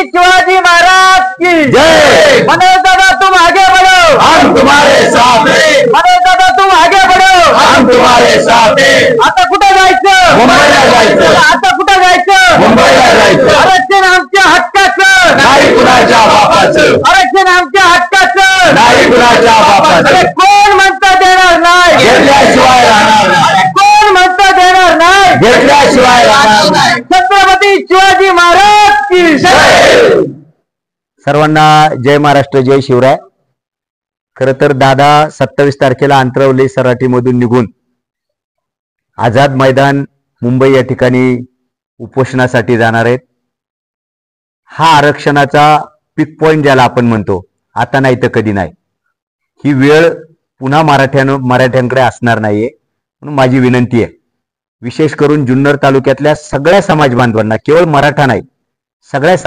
शिवाजी महाराज की जय। मनोज दादा तुम आगे बढ़ो, हम तुम्हारे साथ हैं। मनोज दादा तुम आगे बढ़ो, हम तुम्हारे साथ हैं। आता कुठं जायचं? मुंबईला जायचं। आता कुठं जायचं? मुंबईला जायचं। आरक्षण आमच्या हक्काचं, नाही कुणाच्या बापाचं, आरक्षण आमच्या हक्काचं, नाही कुणाच्या बापाचं। अरे कोण म्हणता देणार नाही, घेतल्याशिवाय राहणार नाही, अरे कोण म्हणता देणार नाही, घेतल्याशिवाय राहणार नाही। छत्रपती शिवाजी महाराज की जय। सर्वांना जय महाराष्ट्र, जय शिवराय। खरं तर दादा 27 तारखेला अंतरवली सराटीमधून निघून आझाद मैदान मुंबई या ठिकाणी उपोषणासाठी जाणार आहेत। हा आरक्षणाचा पीक पॉइंट ज्याला आपण म्हणतो, आता नाही तर कधी नाही, ही वेळ पुन्हा मराठ्यांकडे असणार नाहीये म्हणून माझी विनंती आहे, विशेष करून जुन्नर तालुक्यातल्या सगळ्या समाज बांधवांना, केवळ मराठा नाही, सगळ्या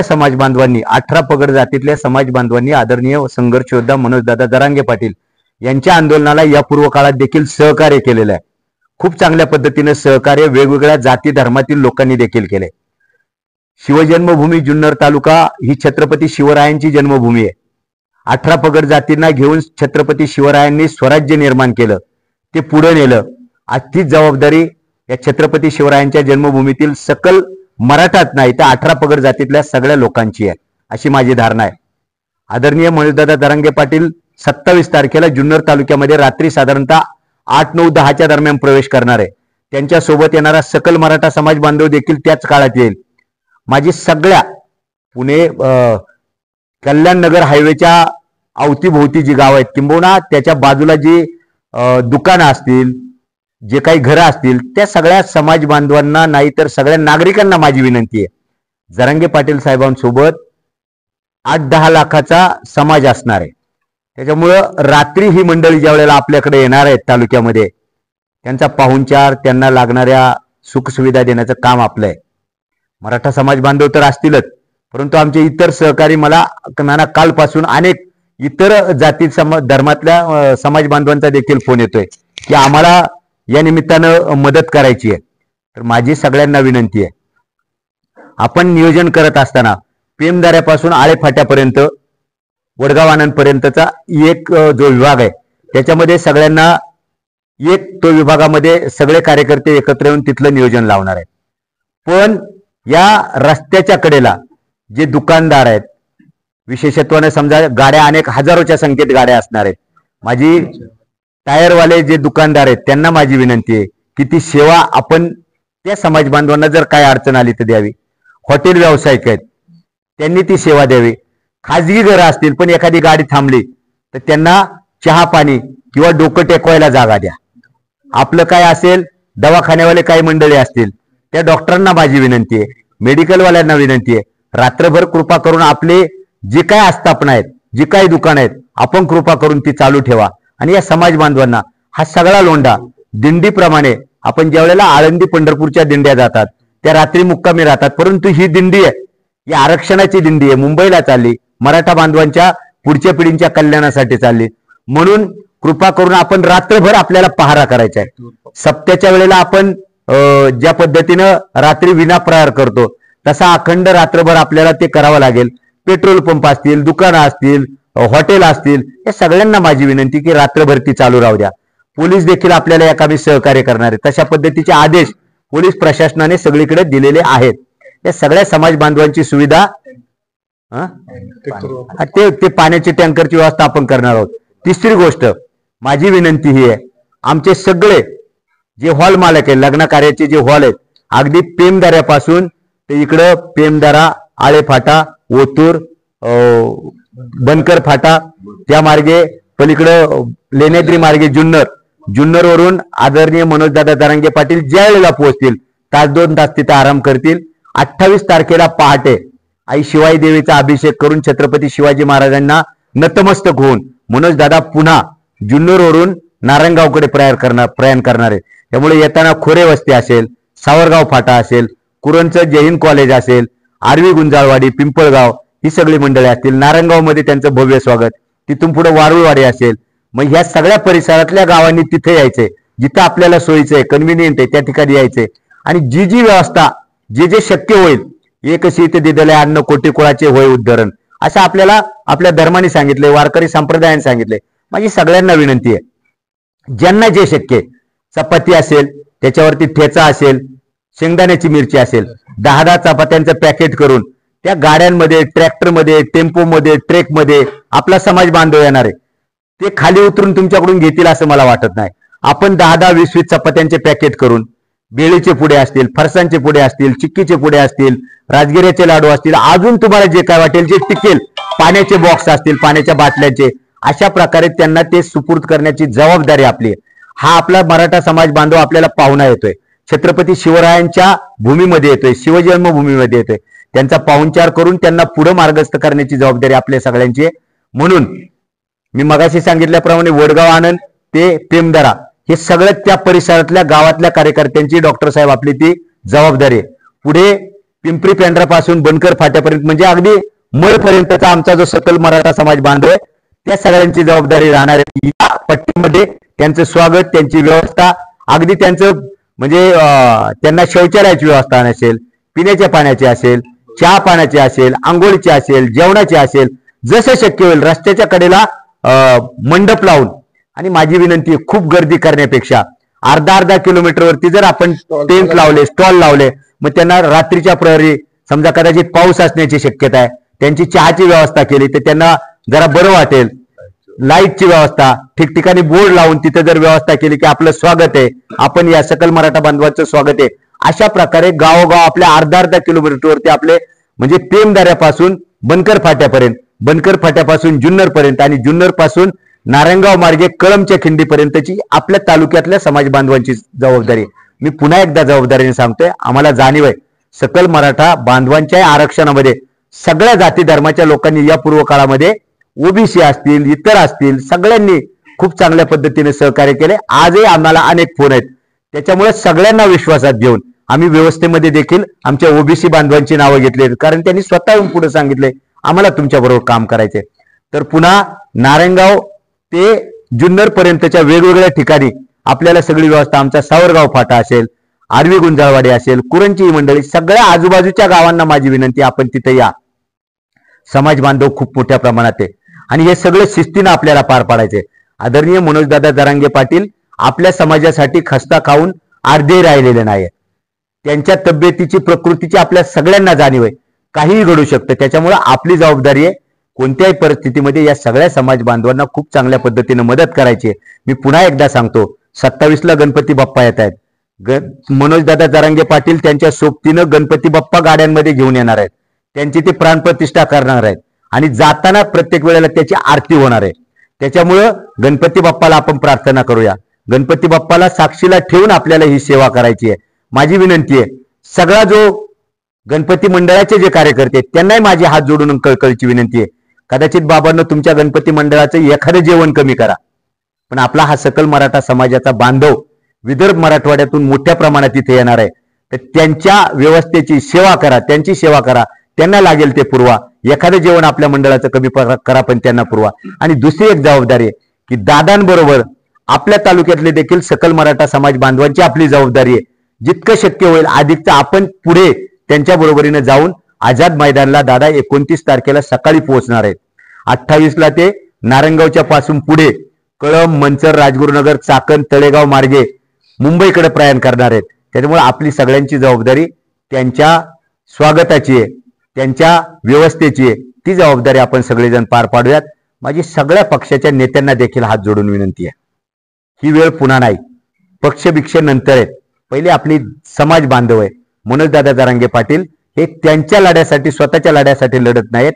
समाज बांधवांनी 18 पगड जातीतल्या समाज बांधवांनी आदरणीय संघर्ष योद्धा मनोजदादा जरांगे पाटील यांच्या आंदोलनाला या पूर्व काळात देखील सहकार्य केलेलं आहे। खूप चांगल्या पद्धतीने सहकार्य वेगवेगळ्या जाती धर्मातील लोकांनी देखील केले। शिवजन्मभूमी जुन्नर तालुका ही छत्रपती शिवरायांची जन्मभूमी आहे। 18 पगड जातींना घेऊन छत्रपती शिवरायांनी स्वराज्य निर्माण केलं, ते पुढे नेलं। आज तीच जबाबदारी या छत्रपती शिवरायांच्या जन्मभूमीतील सकल मराठाच नाही तर 18 पगड जातीतल्या सगळ्या लोकांची आहे, अशी माझी धारणा आहे। आदरणीय मनोजदादा जरांगे पाटील 27 तारखेला जुन्नर तालुक्यामध्ये रात्री साधारणतः 8, 9, 10च्या दरम्यान प्रवेश करणार आहे। त्यांच्या सोबत येणारा सकल मराठा समाज बांधव देखील त्याच काळात येईल। माझी सगळ्या पुणे कल्याण नगर हायवेच्या अवतीभोवती जी गाव आहेत, किंबहुना त्याच्या बाजूला जी दुकानं असतील, जे काही घरं असतील, त्या सगळ्या समाज बांधवांना नाही तर सगळ्या नागरिकांना माझी विनंती आहे, जरांगे पाटील साहेबांसोबत 8-10 लाखाचा समाज असणार आहे। त्याच्यामुळं रात्री ही मंडळी ज्या वेळेला आपल्याकडे येणार आहेत तालुक्यामध्ये, त्यांचा पाहुणचार, त्यांना लागणाऱ्या सुखसुविधा देण्याचं काम आपलं आहे। मराठा समाज बांधव तर असतीलच, परंतु आमचे इतर सहकारी, मला कालपासून अनेक इतर जाती धर्मातल्या समाज बांधवांचा देखील फोन येतोय की आम्हाला या निमित्तानं मदत करायची आहे। तर माझी सगळ्यांना विनंती आहे, आपण नियोजन करत असताना पेमदाऱ्यापासून आळेफाट्यापर्यंत वडगाव आनंदपर्यंतचा एक जो विभाग आहे, त्याच्यामध्ये सगळ्यांना तो विभागामध्ये सगळे कार्यकर्ते एकत्र येऊन तिथलं नियोजन लावणार आहे। पण या रस्त्याच्या कडेला जे दुकानदार आहेत, विशेषत्वाने समजा गाड्या अनेक हजारोच्या संख्येत गाड्या असणार आहेत, माझी टायरवाले जे दुकानदार आहेत त्यांना माझी विनंती आहे की ती सेवा आपण त्या समाज बांधवांना जर काय अडचण आली तर द्यावी। हॉटेल व्यावसायिक आहेत, त्यांनी ती सेवा द्यावी। खाजगी घरं असतील पण एखादी गाडी थांबली तर त्यांना चहा पाणी किंवा डोकं टेकवायला जागा द्या। आपलं काय असेल, दवाखान्यावाले काही मंडळी असतील, त्या डॉक्टरांना माझी विनंती आहे, मेडिकलवाल्यांना विनंती आहे, रात्रभर कृपा करून आपले जे काय आस्थापना आहेत, जी काही दुकान आहेत, आपण कृपा करून ती चालू ठेवा। आणि या समाज बांधवांना हा सगळा लोंढा दिंडीप्रमाणे, आपण ज्या वेळेला आळंदी पंढरपूरच्या दिंड्या जातात त्या रात्री मुक्कामी राहतात, परंतु ही दिंडी आहे, ही आरक्षणाची दिंडी आहे, मुंबईला चालली, मराठा बांधवांच्या पुढच्या पिढींच्या कल्याणासाठी चालली। म्हणून कृपा करून आपण रात्रभर आपल्याला पहारा करायचा आहे। सप्त्याच्या वेळेला आपण ज्या पद्धतीनं रात्री विनाप्रहार करतो तसा अखंड रात्रभर आपल्याला ते करावं लागेल। पेट्रोल पंप असतील, दुकानं असतील, हॉटेल असतील, या सगळ्यांना माझी विनंती की रात्रभर ती चालू राहू द्या। पोलीस देखील आपल्याला या कामी सहकार्य करणार आहेत, तशा पद्धतीचे आदेश पोलीस प्रशासनाने सगळीकडे दिलेले आहेत। या सगळ्या समाज बांधवांची सुविधा ते पाण्याची टँकरची व्यवस्था आपण करणार आहोत। तिसरी गोष्ट माझी विनंती ही आहे, आमचे सगळे जे हॉल मालक आहेत, लग्न कार्याचे जे हॉल आहेत, अगदी पेमदाऱ्यापासून ते इकडं पेमदारा, आळेफाटा, ओतूर, बनकर फाटा, त्या मार्गे पलीकडं लेण्याद्री मार्गे जुन्नर वरून आदरणीय मनोजदादा जरांगे पाटील ज्या वेळेला पोहोचतील 1-2 तास तिथे आराम करतील। 28 तारखेला पहाटे आई शिवाई देवीचा अभिषेक करून छत्रपती शिवाजी महाराजांना नतमस्तक होऊन मनोजदादा पुन्हा जुन्नर वरून नारायणगावकडे प्रयाण करणार आहे। त्यामुळे येताना खोरे वस्ती असेल, सावरगाव फाटा असेल, कुरणचं जय हिंद कॉलेज असेल, आरवी गुंजाळवाडी, पिंपळगाव, ही सगळी मंडळी असतील। नारायणगावमध्ये त्यांचं भव्य स्वागत, तिथून पुढे वारुळवाडी असेल। मग ह्या सगळ्या परिसरातल्या गावांनी तिथे यायचंय, जिथं आपल्याला सोयीचं आहे, कन्व्हिनियंट आहे, त्या ठिकाणी यायचंय। आणि जी व्यवस्था जे शक्य होईल एकशी ते दिलेले अन्न कोटी कुळाचे होय उद्धरण, असं आपल्याला आपल्या धर्माने सांगितले, वारकरी संप्रदायाने सांगितले. माझी सगळ्यांना विनंती आहे, ज्यांना जे शक्य आहे, चपाती असेल, त्याच्यावरती ठेचा असेल, शेंगदाण्याची मिरची असेल, 10-10 चपात्यांचं पॅकेट करून त्या गाड्यांमध्ये, ट्रॅक्टरमध्ये, टेम्पोमध्ये, ट्रेकमध्ये आपला समाज बांधव येणार आहे, ते खाली उतरून तुमच्याकडून घेतील असं मला वाटत नाही. आपण 10-10, 20-20 चपात्यांचे पॅकेट करून बेळीचे पुढे असतील, फरसांचे पुढे असतील, चिक्कीचे पुढे असतील, राजगिऱ्याचे लाडू असतील, अजून तुम्हाला जे काय वाटेल, जे टिकेल, पाण्याचे बॉक्स असतील, पाण्याच्या बाटल्यांचे, अशा प्रकारे त्यांना ते सुपूर्द करण्याची जबाबदारी आपली आहे. हा आपला मराठा समाज बांधव आपल्याला पाहुणा येतोय, छत्रपती शिवरायांच्या भूमीमध्ये येतोय, शिवजन्मभूमीमध्ये येतोय. त्यांचा पाहुणचार करून त्यांना पुढे मार्गस्थ करण्याची जबाबदारी आपल्या सगळ्यांची आहे. म्हणून मी मगाशी सांगितल्याप्रमाणे वडगाव आनंद ते पेमदरा हे सगळं त्या परिसरातल्या गावातल्या कार्यकर्त्यांची, डॉक्टर साहेब, आपली ती जबाबदारी आहे. पुढे पिंपरी पेंढरापासून बनकर फाट्यापर्यंत, म्हणजे अगदी मळपर्यंतचा आमचा जो सकल मराठा समाज बांधव आहे, त्या सगळ्यांची जबाबदारी राहणार आहे. या पट्टीमध्ये त्यांचं स्वागत, त्यांची व्यवस्था, अगदी त्यांचं म्हणजे त्यांना शौचालयाची व्यवस्था नसेल, पिण्याच्या पाण्याची असेल, चहा पाण्याची असेल, आंघोळीची असेल, जेवणाची असेल, जसं शक्य होईल रस्त्याच्या कडेला मंडप लावून. आणि माझी विनंती आहे, खूप गर्दी करण्यापेक्षा अर्धा किलोमीटरवरती जर आपण टेंट लावले, स्टॉल लावले, मग त्यांना रात्रीच्या प्रहरी, समजा कदाचित पाऊस असण्याची शक्यता आहे, त्यांची चहाची व्यवस्था केली तर त्यांना जरा बरं वाटेल. लाईटची व्यवस्था, ठिकठिकाणी बोर्ड लावून तिथे जर व्यवस्था केली की आपलं स्वागत आहे, आपण या सकल मराठा बांधवांचं स्वागत आहे, अशा प्रकारे गावोगाव आपल्या अर्धा किलोमीटरवरती आपले, म्हणजे पेमदऱ्यापासून बनकर फाट्यापर्यंत, बनकर फाट्यापासून जुन्नर पर्यंत आणि जुन्नर पासून नारायणगाव मार्गे कळमच्या खिंडीपर्यंतची आपल्या तालुक्यातल्या समाज बांधवांची जबाबदारी. मी पुन्हा एकदा जबाबदारीने सांगतोय, आम्हाला जाणीव आहे सकल मराठा बांधवांच्या आरक्षणामध्ये सगळ्या जाती धर्माच्या लोकांनी या पूर्व काळामध्ये, ओबीसी असतील, इतर असतील, सगळ्यांनी खूप चांगल्या पद्धतीने सहकार्य केले. आजही आम्हाला अनेक फोन आहेत, त्याच्यामुळे सगळ्यांना विश्वासात घेऊन आम्ही व्यवस्थेमध्ये देखील आमच्या ओबीसी बांधवांची नावं घेतली, कारण त्यांनी स्वतःहून पुढे सांगितले आम्हाला तुमच्या बरोबर काम करायचे. तर पुन्हा नारायणगाव ते जुन्नर पर्यंतच्या वेगवेगळ्या ठिकाणी आपल्याला सगळी व्यवस्था, आमचा सावरगाव फाटा असेल, आरवी गुंजाळवाडी असेल, कुरणची मंडळी, सगळ्या आजूबाजूच्या गावांना माझी विनंती, आपण तिथे या. समाज बांधव खूप मोठ्या प्रमाणात आहे आणि हे सगळं शिस्तीनं आपल्याला पार पाडायचे. आदरणीय मनोजदादा जरांगे पाटील आपल्या समाजासाठी खस्ता खाऊन अर्धे राहिलेले नाही. त्यांच्या तब्येतीची, प्रकृतीची आपल्या सगळ्यांना जाणीव आहे, काहीही घडू शकतं. त्याच्यामुळे आपली जबाबदारी आहे कोणत्याही परिस्थितीमध्ये या सगळ्या समाज बांधवांना खूप चांगल्या पद्धतीने मदत करायची आहे. मी पुन्हा एकदा सांगतो, 27ला गणपती बाप्पा येत आहेत. मनोजदादा जरांगे पाटील त्यांच्या सोबतीनं गणपती बाप्पा गाड्यांमध्ये घेऊन येणार आहेत, त्यांची ते प्राणप्रतिष्ठा करणार आहेत आणि जाताना प्रत्येक वेळेला त्याची आरती होणार आहे. त्याच्यामुळं गणपती बाप्पाला आपण प्रार्थना करूया, गणपती बाप्पाला साक्षीला ठेवून आपल्याला ही सेवा करायची आहे. माझी विनंती आहे, सगळा जो गणपती मंडळाचे जे कार्यकर्ते आहेत त्यांनाही माझी हात जोडून कळकळीची विनंती आहे, कदाचित बाबांनो तुमच्या गणपती मंडळाचं एखादं जेवण कमी करा, पण आपला हा सकल मराठा समाजाचा बांधव विदर्भ मराठवाड्यातून मोठ्या प्रमाणात इथे येणार आहे, तर त्यांच्या व्यवस्थेची सेवा करा, त्यांची सेवा करा, त्यांना लागेल ते पुरवा. एखादं जेवण आपल्या मंडळाचं कमी करा पण त्यांना पुरवा. आणि दुसरी एक जबाबदारी आहे की दादांबरोबर आपल्या तालुक्यातले देखील सकल मराठा समाज बांधवांची आपली जबाबदारी आहे, जितकं शक्य होईल अधिकचं आपण पुढे त्यांच्या बरोबरीने जाऊन आझाद मैदानला दादा 29 तारखेला सकाळी पोहोचणार आहेत. 28ला ते नारायणगावच्या पासून पुढे कळंब, मंचर, राजगुरुनगर, चाकण, तळेगाव मार्गे मुंबईकडे प्रयाण करणार आहेत. त्याच्यामुळे आपली सगळ्यांची जबाबदारी त्यांच्या स्वागताची आहे, त्यांच्या व्यवस्थेची आहे. ती जबाबदारी आपण सगळेजण पार पाडूयात. माझी सगळ्या पक्षाच्या नेत्यांना देखील हात जोडून विनंती आहे, ही वेळ पुन्हा नाही, पक्षभिक्षे नंतर आहेत, पहिले आपली समाज बांधव आहे. मनोजदादा जरांगे पाटील हे त्यांच्या लढ्यासाठी, स्वतःच्या लढ्यासाठी लढत नाहीत.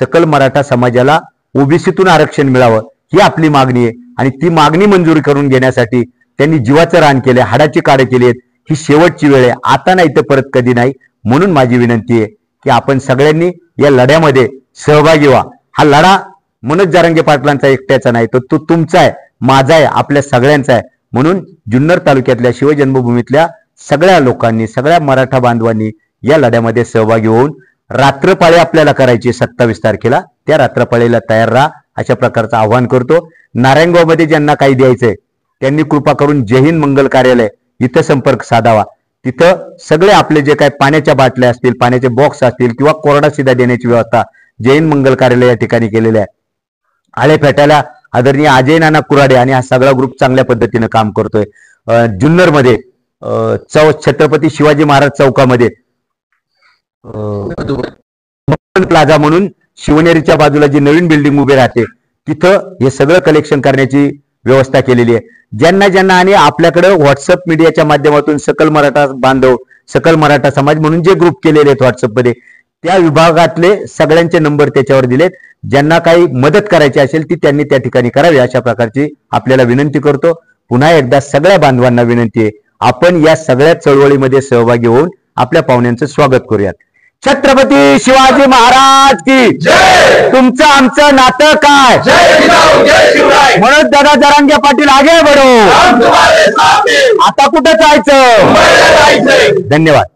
सकल मराठा समाजाला ओबीसीतून आरक्षण मिळावं ही आपली मागणी आहे आणि ती मागणी मंजूर करून घेण्यासाठी त्यांनी जीवाचं रान केले, हाडाची काढे केली आहेत. ही शेवटची वेळ आहे, आता नाही तर परत कधी नाही. म्हणून माझी विनंती आहे की आपण सगळ्यांनी या लढ्यामध्ये सहभागी व्हा. हा लढा मनोज जरांगे पाटलांचा एकट्याचा नाही, तो तुमचा आहे, माझा आहे, आपल्या सगळ्यांचा आहे. म्हणून जुन्नर तालुक्यातल्या शिवजन्मभूमीतल्या सगळ्या लोकांनी, सगळ्या मराठा बांधवांनी या लढ्यामध्ये सहभागी होऊन रात्रपाळी आपल्याला करायची 27 तारखेला, त्या रात्रपाळीला तयार राहा अशा प्रकारचं आव्हान करतो. नारायणगावमध्ये ज्यांना काही द्यायचंय त्यांनी कृपा करून जय हिंद मंगल कार्यालय इथं संपर्क साधावा. तिथं सगळे आपले जे काही पाण्याच्या बाटल्या असतील, पाण्याचे बॉक्स असतील किंवा कोरडा सिधा देण्याची व्यवस्था जैन मंगल कार्यालय या ठिकाणी केलेले आहे. आळे फेटायला आदरणीय अजय नाना कुराडे आणि हा सगळा ग्रुप चांगल्या पद्धतीनं काम करतोय. जुन्नरमध्ये छत्रपती शिवाजी महाराज चौकामध्ये प्लाझा म्हणून शिवनेरीच्या बाजूला जी नवीन बिल्डिंग उभी राहते तिथं हे सगळं कलेक्शन करण्याची व्यवस्था केलेली आहे. ज्यांना ज्यांना आणि आपल्याकडे व्हॉट्सअप मीडियाच्या माध्यमातून सकल मराठा बांधव, सकल मराठा समाज म्हणून जे ग्रुप केलेले आहेत व्हॉट्सअपमध्ये, त्या विभागातले सगळ्यांचे नंबर त्याच्यावर दिलेत. ज्यांना काही मदत करायची असेल ती त्यांनी त्या ठिकाणी करावी अशा प्रकारची आपल्याला विनंती करतो. पुन्हा एकदा सगळ्या बांधवांना विनंती आहे, आपण या सगळ्या चळवळीमध्ये सहभागी होऊन आपल्या पाहुण्यांचं स्वागत करूयात. छत्रपती शिवाजी महाराज की जय. तुमचं आमचं नातं काय? जय जिजाऊ, जय शिवराय. मनोज दादा जरांगे पाटील आगे बढो. हम तुम्हारे साथ हैं. आता कुठं जायचं? मुंबईला जायचंय. धन्यवाद.